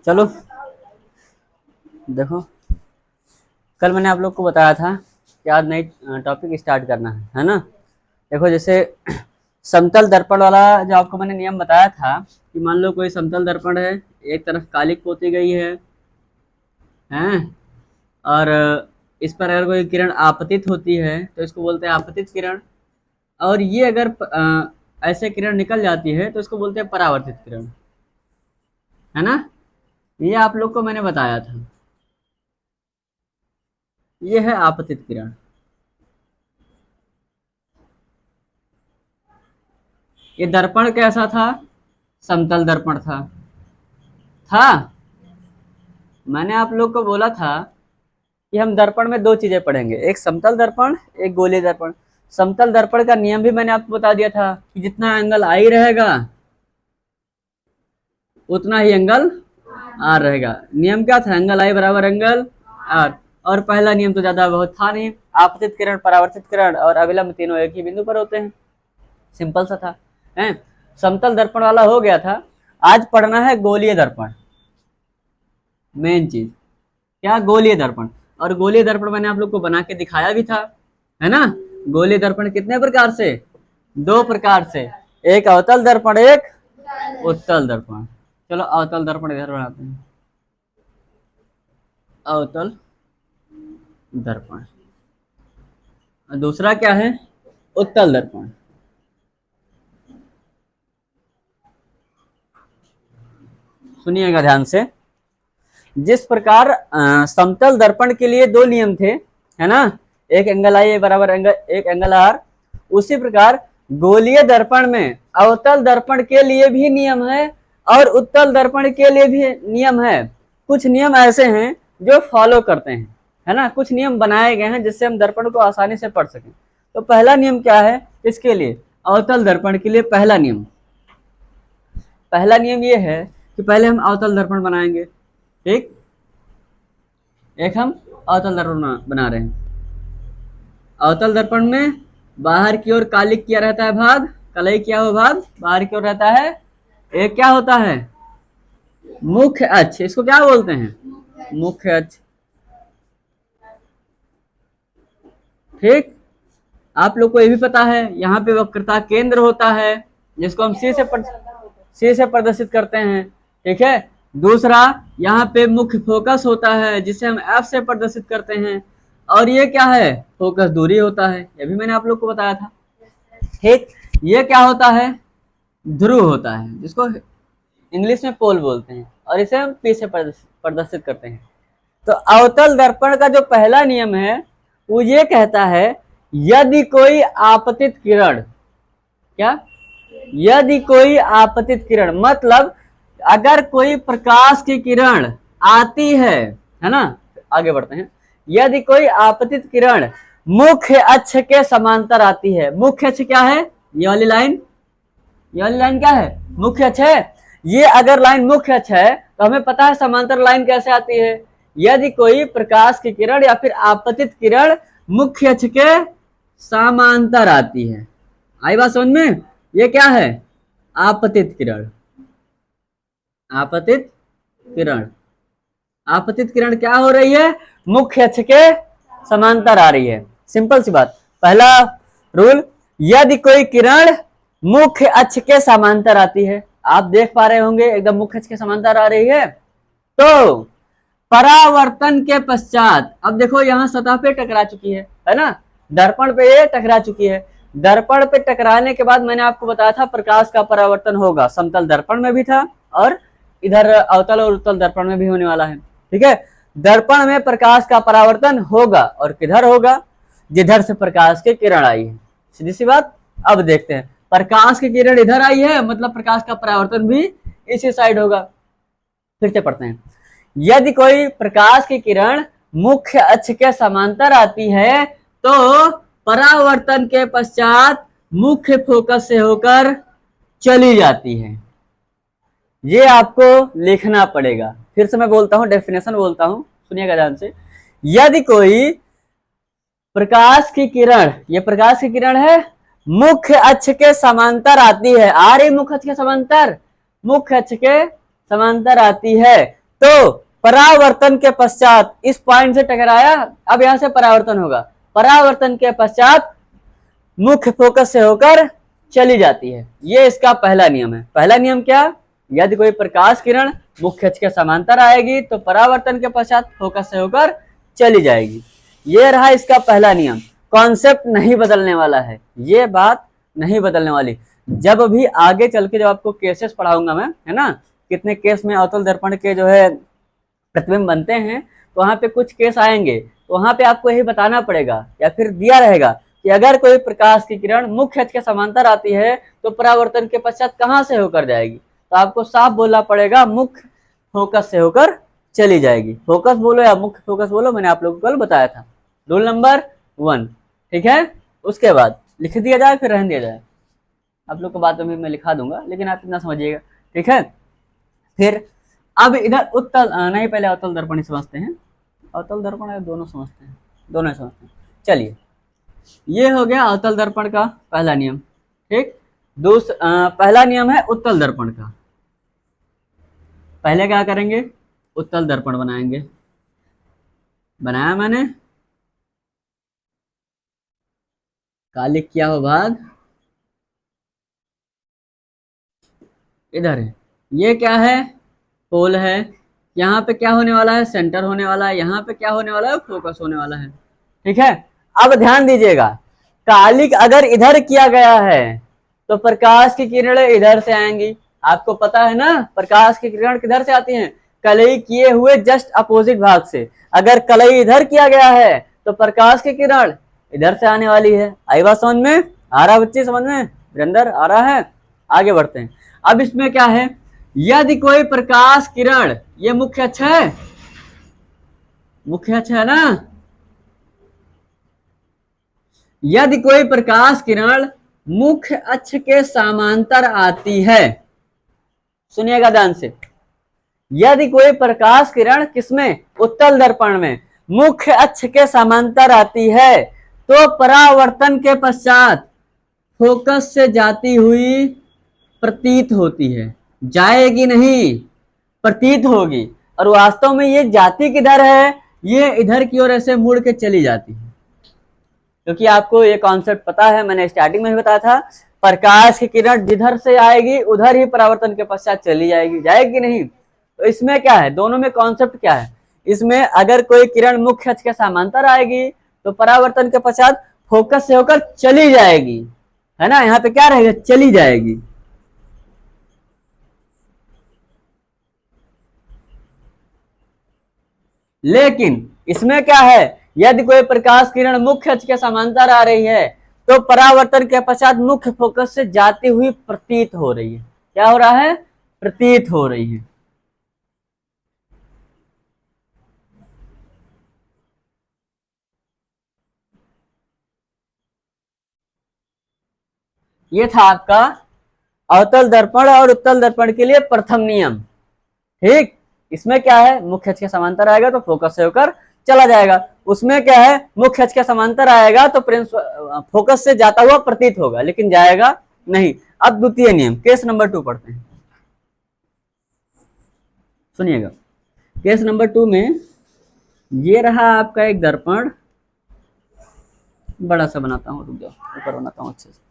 चलो देखो, कल मैंने आप लोग को बताया था कि आज नई टॉपिक स्टार्ट करना है ना। देखो जैसे समतल दर्पण वाला जो आपको मैंने नियम बताया था कि मान लो कोई समतल दर्पण है, एक तरफ कालिक पोती गई है हैं, और इस पर अगर कोई किरण आपतित होती है तो इसको बोलते हैं आपतित किरण। और ये अगर ऐसे किरण निकल जाती है तो इसको बोलते हैं परावर्तित किरण, है ना। ये आप लोग को मैंने बताया था, ये है आपतित किरण। ये दर्पण कैसा था? समतल दर्पण था। मैंने आप लोग को बोला था कि हम दर्पण में दो चीजें पढ़ेंगे, एक समतल दर्पण, एक गोलीय दर्पण। समतल दर्पण का नियम भी मैंने आपको बता दिया था कि जितना एंगल आई रहेगा उतना ही एंगल आर रहेगा। नियम क्या था? एंगल आई बराबर एंगल आर। और पहला नियम तो ज्यादा बहुत था नहीं, आपतित किरण, परावर्तित किरण और अभिलंब तीनों एक ही बिंदु पर होते हैं। सिंपल सा था हैं। समतल दर्पण वाला हो गया था। आज पढ़ना है गोलीय दर्पण। मेन चीज क्या? गोलीय दर्पण। और गोलीय दर्पण मैंने आप लोग को बना के दिखाया भी था, है ना। गोलीय दर्पण कितने प्रकार से? दो प्रकार से, एक अवतल दर्पण, एक उत्तल दर्पण। चलो अवतल दर्पण इधर बनाते हैं, अवतल दर्पण। और दूसरा क्या है? उत्तल दर्पण। सुनिएगा ध्यान से। जिस प्रकार समतल दर्पण के लिए दो नियम थे, है ना, एक एंगल आई बराबर एंगल एक एंगल आर, उसी प्रकार गोलीय दर्पण में अवतल दर्पण के लिए भी नियम है और उत्तल दर्पण के लिए भी नियम है। कुछ नियम ऐसे हैं जो फॉलो करते हैं, है ना, कुछ नियम बनाए गए हैं जिससे हम दर्पण को आसानी से पढ़ सकें। तो पहला नियम क्या है इसके लिए? अवतल दर्पण के लिए पहला नियम ये है कि पहले हम अवतल दर्पण बनाएंगे। ठीक, एक हम अवतल दर्पण बना रहे हैं। अवतल दर्पण में बाहर की ओर कालिक किया रहता है भाग, कलई किया हुआ भाग बाहर की ओर रहता है। एक क्या होता है? मुख्य अक्ष। इसको क्या बोलते हैं? मुख्य अक्ष। ठीक, आप लोग को ये भी पता है यहाँ पे वक्रता केंद्र होता है जिसको हम सी से प्रदर्शित करते हैं। ठीक है, दूसरा यहाँ पे मुख्य फोकस होता है जिसे हम एफ से प्रदर्शित करते हैं। और ये क्या है? फोकस दूरी होता है, ये भी मैंने आप लोग को बताया था। ठीक, ये क्या होता है? ध्रुव होता है जिसको इंग्लिश में पोल बोलते हैं, और इसे हम पी से प्रदर्शित करते हैं। तो अवतल दर्पण का जो पहला नियम है वो ये कहता है, यदि कोई आपतित किरण, क्या? यदि कोई आपतित किरण मतलब अगर कोई प्रकाश की किरण आती है ना, आगे बढ़ते हैं। यदि कोई आपतित किरण मुख्य अक्ष के समांतर आती है, मुख्य अक्ष क्या है? ये वाली लाइन, ये वाली लाइन क्या है? मुख्य अक्ष है। ये अगर लाइन मुख्य अक्ष है तो हमें पता है समांतर लाइन कैसे आती है। यदि कोई प्रकाश की किरण या फिर आपतित किरण मुख्य अक्ष के समांतर आती है, आई बात समझ में? ये क्या है? आपतित किरण। आपतित किरण, आपतित किरण क्या हो रही है? मुख्य अक्ष के समांतर आ रही है। सिंपल सी बात। पहला रूल, यदि कोई किरण मुख्य अक्ष के समांतर आती है, आप देख पा रहे होंगे एकदम मुख्य अक्ष के समांतर आ रही है, तो परावर्तन के पश्चात, अब देखो यहां सतह पे टकरा चुकी है ना, दर्पण पे ये टकरा चुकी है। दर्पण पे टकराने के बाद मैंने आपको बताया था प्रकाश का परावर्तन होगा, समतल दर्पण में भी था और इधर अवतल और उत्तल दर्पण में भी होने वाला है। ठीक है, दर्पण में प्रकाश का परावर्तन होगा और किधर होगा? जिधर से प्रकाश की किरण आई है, सीधी सी बात। अब देखते हैं, प्रकाश की किरण इधर आई है मतलब प्रकाश का परावर्तन भी इसी साइड होगा। फिर से पढ़ते हैं, यदि कोई प्रकाश की किरण मुख्य अक्ष के समांतर आती है तो परावर्तन के पश्चात मुख्य फोकस से होकर चली जाती है। ये आपको लिखना पड़ेगा। फिर से मैं बोलता हूं, डेफिनेशन बोलता हूं, सुनिएगा ध्यान से। यदि कोई प्रकाश की किरण, ये प्रकाश की किरण है, मुख्य अक्ष के समांतर आती है, आ रही मुख्य अक्ष के समांतर, मुख्य अक्ष के समांतर आती है तो परावर्तन के पश्चात इस पॉइंट से टकराया, अब यहां से परावर्तन होगा, परावर्तन के पश्चात मुख्य फोकस से होकर चली जाती है। ये इसका पहला नियम है। पहला नियम क्या? यदि कोई प्रकाश किरण मुख्य अक्ष के समांतर आएगी तो परावर्तन के पश्चात फोकस से होकर चली जाएगी। ये रहा इसका पहला नियम। कॉन्सेप्ट नहीं बदलने वाला है, ये बात नहीं बदलने वाली। जब भी आगे चल के जब आपको केसेस पढ़ाऊंगा मैं, है ना, कितने केस में अवतल दर्पण के जो है प्रतिबिंब बनते हैं, तो वहां पे कुछ केस आएंगे, तो वहां पे आपको यही बताना पड़ेगा या फिर दिया रहेगा कि अगर कोई प्रकाश की किरण मुख्य अक्ष के समांतर आती है तो परावर्तन के पश्चात कहां से होकर जाएगी, तो आपको साफ बोलना पड़ेगा मुख्य फोकस से होकर चली जाएगी। फोकस बोलो या मुख्य फोकस बोलो, मैंने आप लोगों को कल बताया था। रूल नंबर 1, ठीक है। उसके बाद लिख दिया जाए फिर रहने दिया जाए, आप लोग को बात में मैं लिखा दूंगा, लेकिन आप इतना समझिएगा, ठीक है। फिर अब इधर उत्तल नहीं, पहले अवतल दर्पण ही समझते हैं। अवतल दर्पण दोनों समझते हैं, दोनों समझते हैं। चलिए, ये हो गया अवतल दर्पण का पहला नियम, ठीक। पहला नियम है उत्तल दर्पण का। पहले क्या करेंगे? उत्तल दर्पण बनाएंगे। बनाया मैंने, कालिक किया हो भाग, इधर है। ये क्या है? पोल है। यहाँ पे क्या होने वाला है? सेंटर होने वाला है। यहाँ पे क्या होने वाला है? फोकस होने वाला है, ठीक है। अब ध्यान दीजिएगा, कालिक अगर इधर किया गया है तो प्रकाश की किरणें इधर से आएंगी। आपको पता है ना, प्रकाश की किरण किधर से आती हैं? कलई किए हुए जस्ट अपोजिट भाग से। अगर कलई इधर किया गया है तो प्रकाश की किरण इधर से आने वाली है। आई बात समझ में? आ रहा बच्चे, समझ में? वीरेंद्र आ रहा है? आगे बढ़ते हैं। अब इसमें क्या है? यदि कोई प्रकाश किरण, ये मुख्य अक्ष है, मुख्य अक्ष है ना, यदि कोई प्रकाश किरण मुख्य अक्ष के समांतर आती है, सुनिएगा ध्यान से, यदि कोई प्रकाश किरण किसमें? उत्तल दर्पण में मुख्य अक्ष के समांतर आती है तो परावर्तन के पश्चात फोकस से जाती हुई प्रतीत होती है। जाएगी नहीं, प्रतीत होगी। और वास्तव में ये जाती किधर है? ये इधर की ओर ऐसे मुड़ के चली जाती है, क्योंकि आपको ये कॉन्सेप्ट पता है, मैंने स्टार्टिंग में ही बताया था, प्रकाश की किरण जिधर से आएगी उधर ही परावर्तन के पश्चात चली जाएगी, जाएगी नहीं। तो इसमें क्या है? दोनों में कॉन्सेप्ट क्या है? इसमें अगर कोई किरण मुख्य अक्ष के समांतर आएगी तो परावर्तन के पश्चात फोकस से होकर चली जाएगी, है ना। यहाँ पे क्या रहेगा? चली जाएगी। लेकिन इसमें क्या है? यदि कोई प्रकाश किरण मुख्य अक्ष के समांतर आ रही है तो परावर्तन के पश्चात मुख्य फोकस से जाती हुई प्रतीत हो रही है। क्या हो रहा है? प्रतीत हो रही है। ये था आपका अवतल दर्पण और उत्तल दर्पण के लिए प्रथम नियम, ठीक। इसमें क्या है? मुख्य अक्ष के समांतर आएगा तो फोकस से होकर चला जाएगा। उसमें क्या है? मुख्य अक्ष के समांतर आएगा तो फोकस से जाता हुआ प्रतीत होगा, लेकिन जाएगा नहीं। अब द्वितीय नियम, केस नंबर 2 पढ़ते हैं, सुनिएगा। केस नंबर 2 में ये रहा आपका एक दर्पण, बड़ा सा बनाता हूँ, रुक जाओ, ऊपर बनाता हूँ अच्छे से।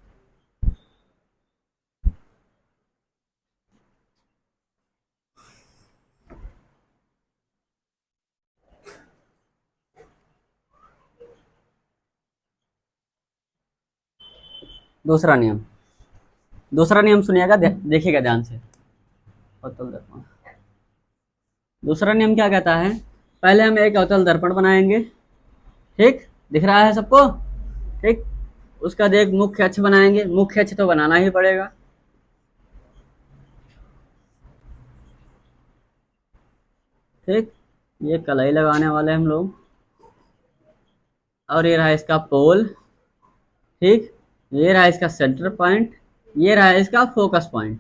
दूसरा नियम, दूसरा नियम सुनिएगा, देखिएगा ध्यान से। अवतल दर्पण, दूसरा नियम क्या कहता है? पहले हम एक अवतल दर्पण बनाएंगे, ठीक, दिख रहा है सबको, ठीक। उसका देख मुख्य अक्ष बनाएंगे, मुख्य अक्ष तो बनाना ही पड़ेगा, ठीक। ये कलाई लगाने वाले हम लोग, और ये रहा इसका पोल, ठीक। ये रहा इसका सेंटर पॉइंट, ये रहा इसका फोकस पॉइंट,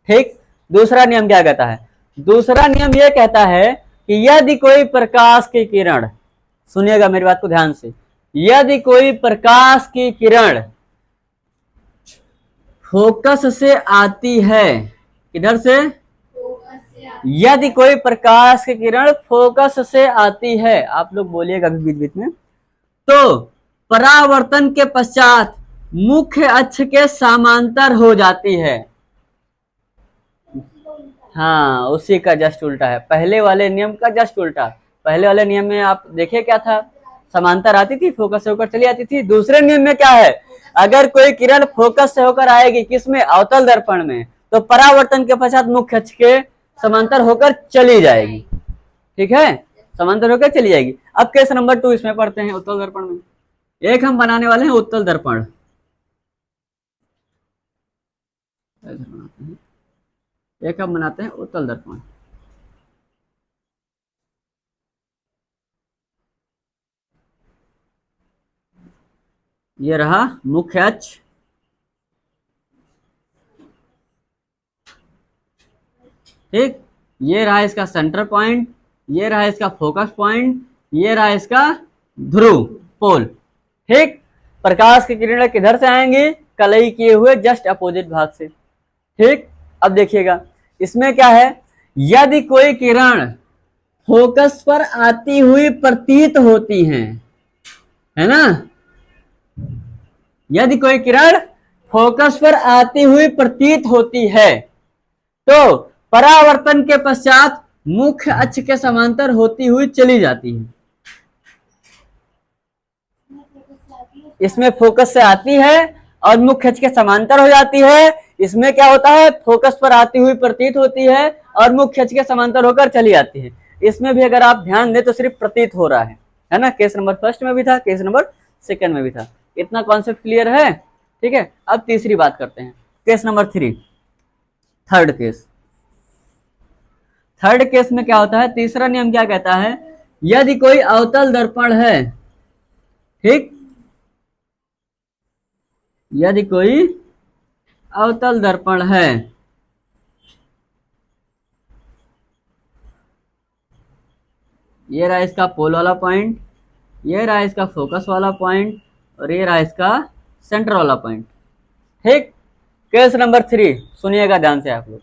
ठीक। दूसरा नियम क्या कहता है? दूसरा नियम ये कहता है कि यदि कोई प्रकाश की किरण, सुनिएगा मेरी बात को ध्यान से, यदि कोई प्रकाश की किरण फोकस से आती है, किधर से? यदि कोई प्रकाश की किरण फोकस से आती है, आप लोग बोलिएगा बीच बीच में, तो परावर्तन के पश्चात मुख्य अक्ष के समांतर हो जाती है। हाँ, उसी का जस्ट उल्टा है, पहले वाले नियम का जस्ट उल्टा। पहले वाले नियम में आप देखिए क्या था, समांतर आती थी, फोकस से होकर चली आती थी। दूसरे नियम में क्या है, अगर कोई किरण फोकस से होकर आएगी किसमें, अवतल दर्पण में, तो परावर्तन के पश्चात मुख्य अक्ष के समांतर होकर चली जाएगी। ठीक है, समांतर होकर चली जाएगी। अब केस नंबर 2 इसमें पढ़ते हैं, उत्तल दर्पण में। एक हम बनाने वाले हैं उत्तल दर्पण। एक हम बनाते हैं उत्तल दर्पण। ये रहा मुख्य अक्ष, ठीक, ये रहा इसका सेंटर पॉइंट, ये रहा इसका फोकस पॉइंट, ये रहा इसका ध्रुव पोल। ठीक, प्रकाश की किरणें किधर से आएंगी, कलई किए हुए जस्ट अपोजिट भाग से। ठीक, अब देखिएगा इसमें क्या है, यदि कोई किरण फोकस पर आती हुई प्रतीत होती है ना, यदि कोई किरण फोकस पर आती हुई प्रतीत होती है तो परावर्तन के पश्चात मुख्य अक्ष के समांतर होती हुई चली जाती है। इसमें फोकस से आती है और मुख्य अक्ष के समांतर हो जाती है। इसमें क्या होता है, फोकस पर आती हुई प्रतीत होती है और मुख्य अक्ष के समांतर होकर चली आती है। इसमें भी अगर आप ध्यान दें तो सिर्फ प्रतीत हो रहा है ना। केस नंबर फर्स्ट में भी था, केस नंबर सेकंड में भी था। इतना कॉन्सेप्ट क्लियर है, ठीक है। अब तीसरी बात करते हैं, case number 3, third case. Third case में क्या होता है, तीसरा नियम क्या कहता है, यदि कोई अवतल दर्पण है, ठीक, यदि कोई अवतल दर्पण है ये रहा इसका पोल वाला पॉइंट, ये रहा इसका फोकस वाला पॉइंट और ये रहा इसका सेंटर वाला पॉइंट। ठीक, केस नंबर 3 सुनिएगा ध्यान से आप लोग।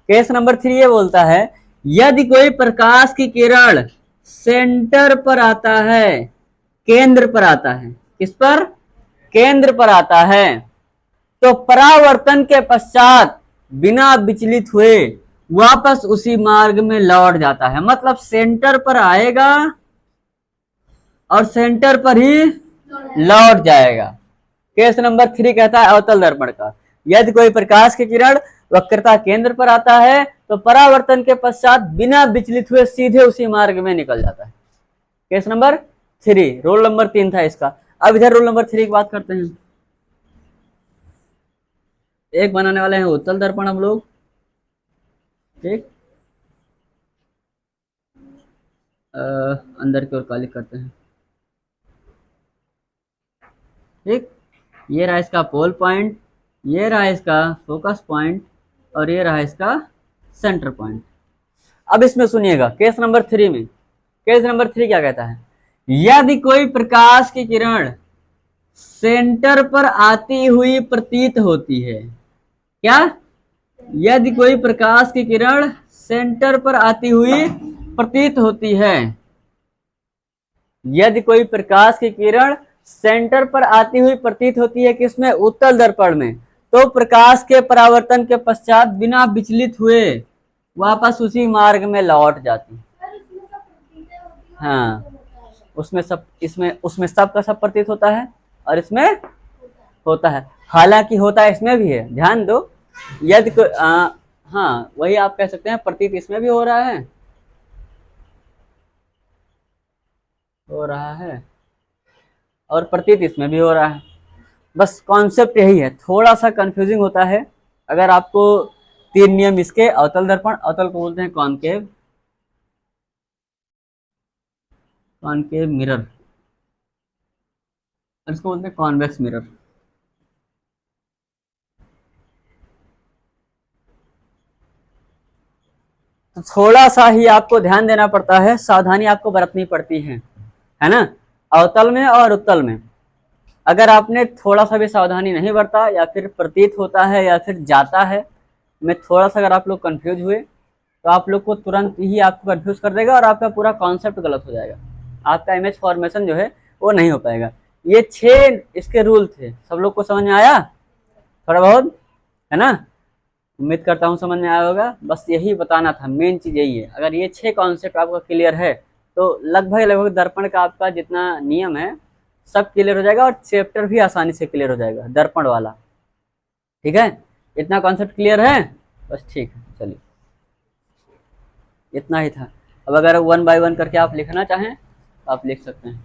केस नंबर 3 ये बोलता है, यदि कोई प्रकाश की किरण सेंटर पर आता है, केंद्र पर आता है, किस पर, केंद्र पर आता है, तो परावर्तन के पश्चात बिना विचलित हुए वापस उसी मार्ग में लौट जाता है। मतलब सेंटर पर आएगा और सेंटर पर ही लौट जाएगा। केस नंबर 3 कहता है अवतल दर्पण का, यदि कोई प्रकाश की किरण वक्रता केंद्र पर आता है तो परावर्तन के पश्चात बिना विचलित हुए सीधे उसी मार्ग में निकल जाता है। केस नंबर 3, रोल नंबर 3 था इसका। अब इधर रोल नंबर 3 की बात करते हैं। एक बनाने वाले हैं उत्तल दर्पण हम लोग, ठीक, अंदर की ओर क्लिक करते हैं, ठीक। ये रहा इसका पोल पॉइंट, ये रहा इसका फोकस पॉइंट और ये रहा इसका सेंटर पॉइंट। अब इसमें सुनिएगा केस नंबर 3 में, केस नंबर 3 क्या कहता है, यदि कोई प्रकाश की किरण सेंटर पर आती हुई प्रतीत होती है, क्या, यदि कोई प्रकाश की किरण सेंटर पर आती हुई प्रतीत होती है, यदि कोई प्रकाश की किरण सेंटर पर आती हुई प्रतीत होती है किसमें, उत्तल दर्पण में, तो प्रकाश के परावर्तन के पश्चात बिना विचलित हुए वापस उसी मार्ग में लौट जाती। हाँ, उसमें सब, इसमें उसमें सब का सब प्रतीत होता है और इसमें होता है, हालांकि होता है इसमें भी है, ध्यान दो। यदि हाँ, वही आप कह सकते हैं, प्रतीत इसमें भी हो रहा है और प्रतीत इसमें भी हो रहा है। बस कॉन्सेप्ट यही है, थोड़ा सा कंफ्यूजिंग होता है। अगर आपको 3 नियम इसके, अवतल दर्पण, अवतल को बोलते हैं कॉनकेव, कॉनकेव मिरर, इसको बोलते हैं कॉन्वेक्स मिरर। तो थोड़ा सा ही आपको ध्यान देना पड़ता है, सावधानी आपको बरतनी पड़ती है ना, अवतल में और उत्तल में। अगर आपने थोड़ा सा भी सावधानी नहीं बरता या फिर प्रतीत होता है या फिर जाता है में थोड़ा सा अगर आप लोग कंफ्यूज हुए तो आप लोग को तुरंत ही आपको कंफ्यूज कर देगा और आपका पूरा कॉन्सेप्ट गलत हो जाएगा, आपका इमेज फॉर्मेशन जो है वो नहीं हो पाएगा। ये 6 इसके रूल थे, सब लोग को समझ में आया थोड़ा बहुत, है ना? उम्मीद करता हूँ समझ में आया होगा। बस यही बताना था, मेन चीज़ यही है। अगर ये 6 कॉन्सेप्ट आपका क्लियर है तो लगभग लगभग दर्पण का आपका जितना नियम है सब क्लियर हो जाएगा और चैप्टर भी आसानी से क्लियर हो जाएगा दर्पण वाला। ठीक है, इतना कॉन्सेप्ट क्लियर है? बस ठीक है, चलिए इतना ही था। अब अगर 1 बाय 1 करके आप लिखना चाहें तो आप लिख सकते हैं।